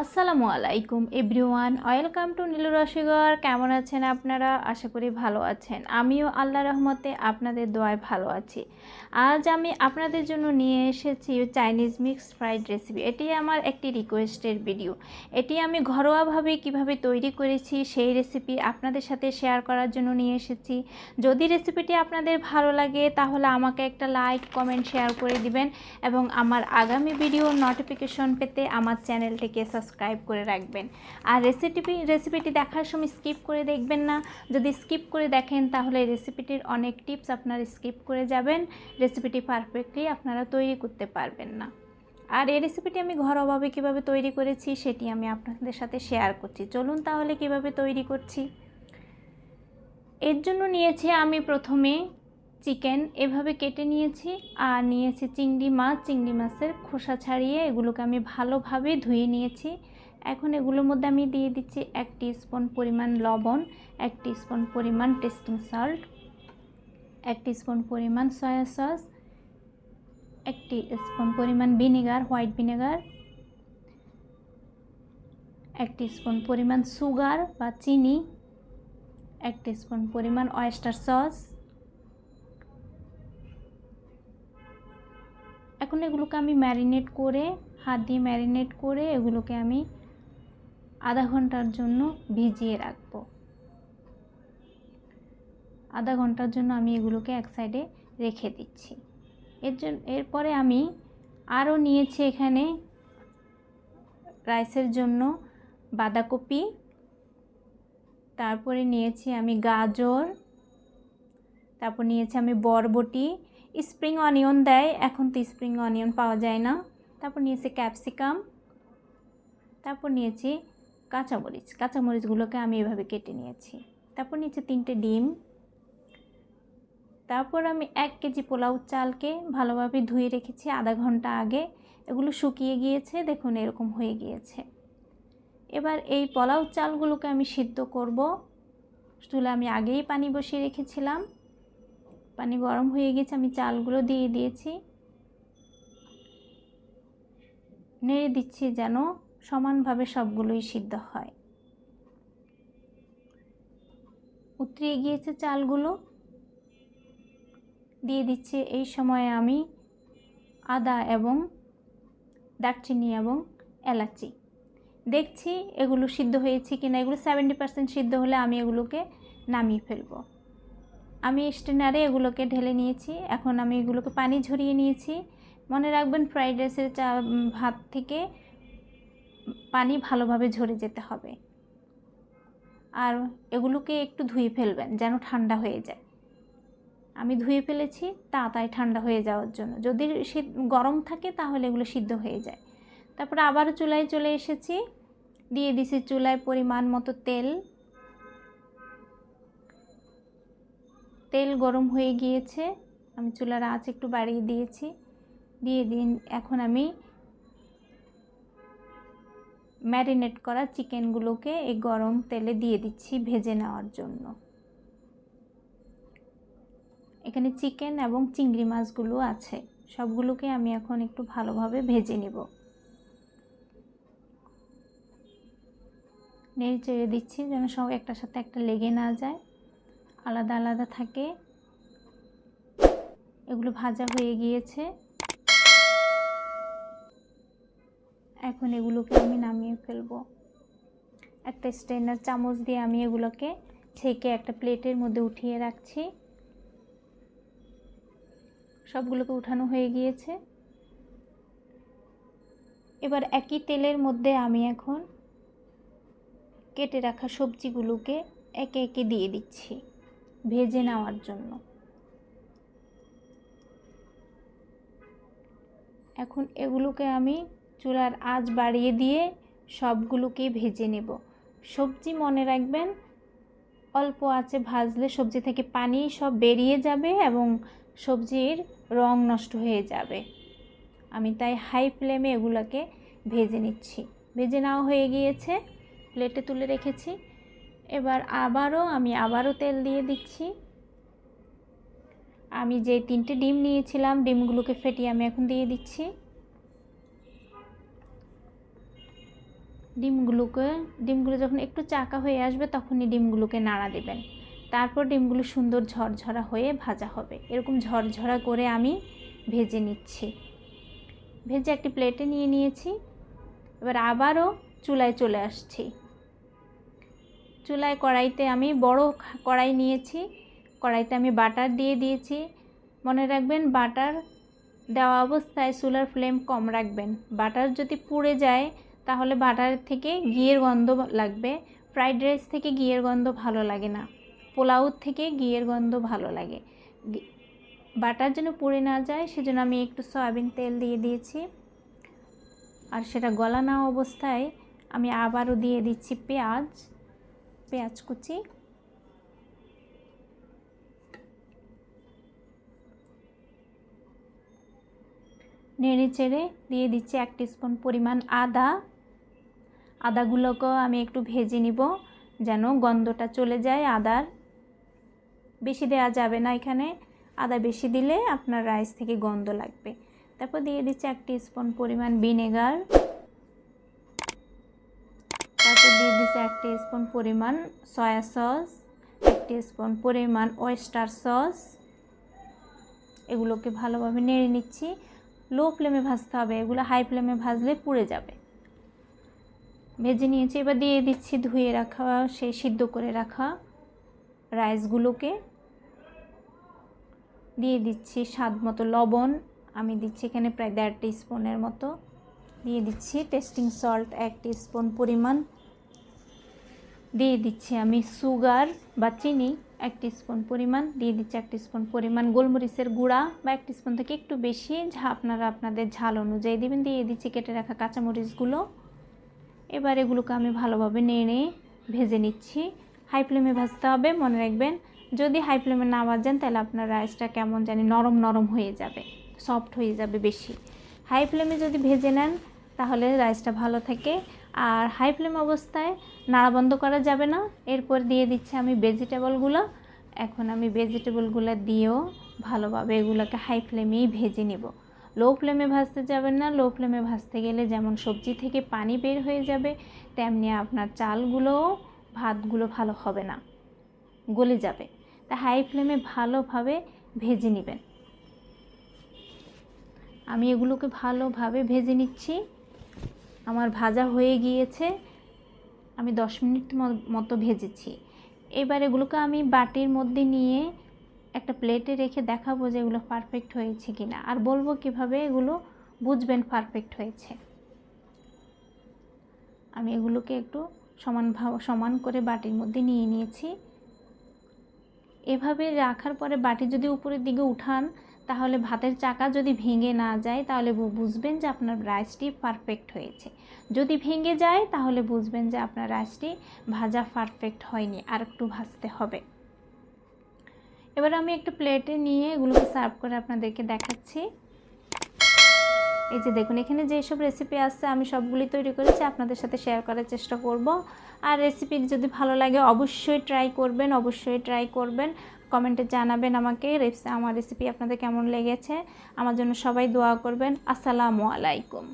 আসসালামু আলাইকুম everyone, welcome to Nilu রসিগর। কেমন আছেন আপনারা? আশা করি ভালো আছেন। আমিও আল্লাহর রহমতে আপনাদের দোয়ায় ভালো আছি। আজ আমি আপনাদের জন্য নিয়ে এসেছি চাইনিজ মিক্সড ফ্রাইড রেসিপি। এটি আমার একটি রিকোয়েস্টের ভিডিও। এটি আমি ঘরোয়াভাবে কিভাবে তৈরি করেছি সেই রেসিপি আপনাদের সাথে শেয়ার করার জন্য নিয়ে এসেছি। যদি রেসিপিটি আপনাদের ভালো লাগে তাহলে আমাকে একটা লাইক, কমেন্ট, শেয়ার করে দিবেন এবং আমার আগামী ভিডিও নোটিফিকেশন পেতে আমার চ্যানেলটিকে সাবস্ক্রাইব করে রাখবেন। আর রেসিপিটি দেখার সময় স্কিপ করে দেখবেন না। যদি স্কিপ করে দেখেন তাহলে রেসিপিটির অনেক টিপস আপনারা স্কিপ করে যাবেন, রেসিপিটি পারফেক্টলি আপনারা তৈরি করতে পারবেন না। আর এই রেসিপিটি আমি ঘরোয়াভাবে কীভাবে তৈরি করেছি সেটি আমি আপনাদের সাথে শেয়ার করছি। চলুন তাহলে কিভাবে তৈরি করছি। এর জন্য নিয়েছি আমি প্রথমে চিকেন এভাবে কেটে নিয়েছি, আর নিয়েছি চিংড়ি মাছের খোসা ছাড়িয়ে এগুলোকে আমি ভালোভাবে ধুয়ে নিয়েছি। এখন এগুলোর মধ্যে আমি দিয়ে দিচ্ছি 1 টিস্পুন পরিমাণ লবণ, 1 টিস্পুন পরিমাণ টেস্টিং সল্ট, 1 টিস্পুন পরিমাণ সয়া সস, 1 টিস্পুন পরিমাণ ভিনেগার, হোয়াইট ভিনেগার, 1 টিস্পুন পরিমাণ সুগার বা চিনি, 1 টিস্পুন পরিমাণ oyster সস। এখন এগুলোকে আমি ম্যারিনেট করে, হাত দিয়ে ম্যারিনেট করে এগুলোকে আমি আধা ঘন্টার জন্য ভিজিয়ে রাখব। আধা ঘন্টার জন্য আমি এগুলোকে এক সাইডে রেখে দিচ্ছি। এরপরে আমি আরও নিয়েছি এখানে রাইসের জন্য বাঁধাকপি, তারপরে নিয়েছি আমি গাজর, তারপর নিয়েছি আমি বরবটি, স্প্রিং অনিয়ন দেয়, এখন তো স্প্রিং অনিয়ন পাওয়া যায় না। তারপর নিয়েছি ক্যাপসিকাম, তারপর নিয়েছি কাঁচামরিচগুলোকে আমি এভাবে কেটে নিয়েছি। তারপর নিয়েছি 3টে ডিম। তারপর আমি 1 কেজি পোলাও চালকে ভালোভাবে ধুয়ে রেখেছি আধা ঘন্টা আগে। এগুলো শুকিয়ে গিয়েছে, দেখুন এরকম হয়ে গিয়েছে। এবার এই পোলাও চালগুলোকে আমি সিদ্ধ করব। চুলা আমি আগেই পানি বসিয়ে রেখেছিলাম, পানি গরম হয়ে গেছে, আমি চালগুলো দিয়ে দিয়েছি। নেড়ে দিচ্ছি যেন সমানভাবে সবগুলোই সিদ্ধ হয়। উতরিয়ে গিয়েছে চালগুলো, দিয়ে দিচ্ছি এই সময়ে আমি আদা এবং দারচিনি এবং এলাচি। দেখছি এগুলো সিদ্ধ হয়েছে কিনা। এগুলো 70% সিদ্ধ হলে আমি এগুলোকে নামিয়ে ফেলব। আমি স্ট্রেনারে এগুলোকে ঢেলে নিয়েছি। এখন আমি এগুলোকে পানি ঝরিয়ে নিয়েছি। মনে রাখবেন ফ্রাইড রাইসের ভাত থেকে পানি ভালোভাবে ঝরে যেতে হবে। আর এগুলোকে একটু ধুয়ে ফেলবেন যেন ঠান্ডা হয়ে যায়। আমি ধুয়ে ফেলেছি তাড়াতাড়ি ঠান্ডা হয়ে যাওয়ার জন্য। যদি গরম থাকে তাহলে এগুলো সিদ্ধ হয়ে যায়। তারপরে আবারও চুলায় চলে এসেছি, দিয়ে দিছি চুলায় পরিমাণ মতো তেল। তেল গরম হয়ে গিয়েছে, আমি চুলার আঁচ একটু বাড়িয়ে দিয়েছি। এখন আমি ম্যারিনেট করা চিকেনগুলোকে এই গরম তেলে দিয়ে দিচ্ছি ভেজে নেওয়ার জন্য। এখানে চিকেন এবং চিংড়ি মাছগুলো আছে, সবগুলোকে আমি এখন একটু ভালোভাবে ভেজে নেব। নেড়ে চেড়ে দিচ্ছি যেন সব একটার সাথে একটা লেগে না যায়, আলাদা আলাদা থাকে। এগুলো ভাজা হয়ে গিয়েছে, এখন এগুলোকে আমি নামিয়ে ফেলব। একটা স্ট্রেনার চামচ দিয়ে আমি এগুলোকে ছেঁকে একটা প্লেটের মধ্যে উঠিয়ে রাখছি। সবগুলোকে উঠানো হয়ে গিয়েছে। এবার একই তেলের মধ্যে আমি এখন কেটে রাখা সবজিগুলোকে একে একে দিয়ে দিচ্ছি ভেজে নেওয়ার জন্য। এখন এগুলোকে আমি চুলার আঁচ বাড়িয়ে দিয়ে সবগুলোকে ভেজে নেব। সবজি মনে রাখবেন অল্প আঁচে ভাজলে সবজি থেকে পানি সব বেরিয়ে যাবে এবং সবজির রং নষ্ট হয়ে যাবে। আমি তাই হাই ফ্লেমে এগুলোকে ভেজে নিচ্ছি। ভেজে নেওয়া হয়ে গিয়েছে, প্লেটে তুলে রেখেছি। এবার আবারও তেল দিয়ে দিচ্ছি। আমি যে 3টে ডিম নিয়েছিলাম ডিমগুলোকে ফেটিয়ে আমি এখন দিয়ে দিচ্ছি। ডিমগুলো যখন একটু চাকা হয়ে আসবে তখনই ডিমগুলোকে নাড়া দেবেন। তারপর ডিমগুলো সুন্দর ঝরঝরা হয়ে ভাজা হবে। এরকম ঝরঝরা করে আমি ভেজে নিচ্ছি। ভেজে একটি প্লেটে নিয়ে নিয়েছি। এবার আবারও চুলায় চলে আসছি। চুলায় কড়াইতে আমি বড় কড়াই নিয়েছি। কড়াইতে আমি বাটার দিয়ে দিয়েছি। মনে রাখবেন বাটার দেওয়া অবস্থায় চুলার ফ্লেম কম রাখবেন। বাটার যদি পুড়ে যায় তাহলে বাটার থেকে ঘিয়ের গন্ধ লাগবে। ফ্রাইড রাইস থেকে ঘিয়ের গন্ধ ভালো লাগে না, পোলাও থেকে ঘিয়ের গন্ধ ভালো লাগে। বাটার যেন পুড়ে না যায় সেজন্য আমি একটু সয়াবিন তেল দিয়ে দিয়েছি। আর সেটা গলা না অবস্থায় আমি আবারও দিয়ে দিচ্ছি পেঁয়াজ কুচি, নেড়ে চেড়ে দিয়ে দিচ্ছি 1 টিস্পুন পরিমাণ আদাগুলোকেও আমি একটু ভেজে নিব যেন গন্ধটা চলে যায় আদার। বেশি দেওয়া যাবে না এখানে, আদা বেশি দিলে আপনার রাইস থেকে গন্ধ লাগবে। তারপর দিয়ে দিচ্ছি 1 টিস্পুন পরিমাণ ভিনেগার। তারপর দিয়ে দিচ্ছি 1 টিস্পুন পরিমাণ সয়া সস, 1 টিস্পুন পরিমাণ oyster সস। এগুলোকে ভালোভাবে নেড়ে নিচ্ছি। লো ফ্লেমে ভাজতে হবে, এগুলো হাই ফ্লেমে ভাজলে পুড়ে যাবে। ভেজে নিয়েছি। এবার দিয়ে দিচ্ছি ধুয়ে রাখা সেই সিদ্ধ করে রাখা রাইসগুলোকে। দিয়ে দিচ্ছি স্বাদ মতো লবণ, আমি দিচ্ছি এখানে প্রায় 1.5 টিস্পুনের মতো। দিয়ে দিচ্ছি টেস্টিং সল্ট 1 টিস্পুন পরিমাণ। দিয়ে দিচ্ছি আমি সুগার বা চিনি 1 টিস্পুন পরিমাণ। দিয়ে দিচ্ছি 1 টিস্পুন পরিমাণ গোলমরিচের গুঁড়া বা 1 টিস্পুন থেকে একটু বেশি, আপনারা আপনাদের ঝাল অনুযায়ী দেবেন। দিয়ে দিচ্ছি কেটে রাখা কাঁচামরিচগুলো। এবার এগুলোকে আমি ভালোভাবে নেড়ে ভেজে নিচ্ছি। হাই ফ্লেমে ভাজতে হবে, মনে রাখবেন। যদি হাই ফ্লেমে না ভাজেন তাহলে আপনার রাইসটা কেমন জানি নরম হয়ে যাবে, সফট হয়ে যাবে বেশি। হাই ফ্লেমে যদি ভেজে নেন তাহলে রাইসটা ভালো থাকে। আর হাই ফ্লেম অবস্থায় নাড়া বন্ধ করা যাবে না। এরপর দিয়ে দিচ্ছি আমি ভেজিটেবলগুলো। এখন আমি ভেজিটেবলগুলো দিয়েও ভালোভাবে এগুলোকে হাই ফ্লেমেই ভেজে নেব। লো ফ্লেমে ভাজতে যাবেন না। লো ফ্লেমে ভাজতে গেলে যেমন সবজি থেকে পানি বের হয়ে যাবে, তেমনি আপনার ভাতগুলো ভালো হবে না, গলে যাবে। তা হাই ফ্লেমে ভালোভাবে ভেজে নেবেন। আমি এগুলোকে ভালোভাবে ভেজে নিচ্ছি। আমার ভাজা হয়ে গিয়েছে, আমি 10 মিনিট মতো ভেজেছি। এবার এগুলোকে আমি বাটির মধ্যে নিয়ে একটা প্লেটে রেখে দেখাবো যে এগুলো পারফেক্ট হয়েছে কিনা, আর বলবো কিভাবে এগুলো বুঝবেন পারফেক্ট হয়েছে। আমি এগুলোকে একটু সমান করে বাটির মধ্যে নিয়ে নিয়েছি। এভাবে রাখার পরে বাটি যদি উপরের দিকে উঠান তাহলে ভাতের চাকা যদি ভেঙে না যায় তাহলে বুঝবেন যে আপনার রাইসটি পারফেক্ট হয়েছে। যদি ভেঙে যায় তাহলে বুঝবেন যে আপনার রাইসটি ভাজা পারফেক্ট হয়নি, আর একটু ভাজতে হবে। এবার আমি একটা প্লেটে নিয়ে এগুলোকে সার্ভ করে আপনাদেরকে দেখাচ্ছি। এই যে দেখুন, এখানে যেসব রেসিপি আছে আমি সবগুলি তৈরি করেছি, আপনাদের সাথে শেয়ার করার চেষ্টা করব। আর রেসিপি যদি ভালো লাগে অবশ্যই ট্রাই করবেন। কমেন্টে জানাবেন আমাকে আমার রেসিপি আপনাদের কেমন লেগেছে। আমার জন্য সবাই দোয়া করবেন। আসসালামু আলাইকুম।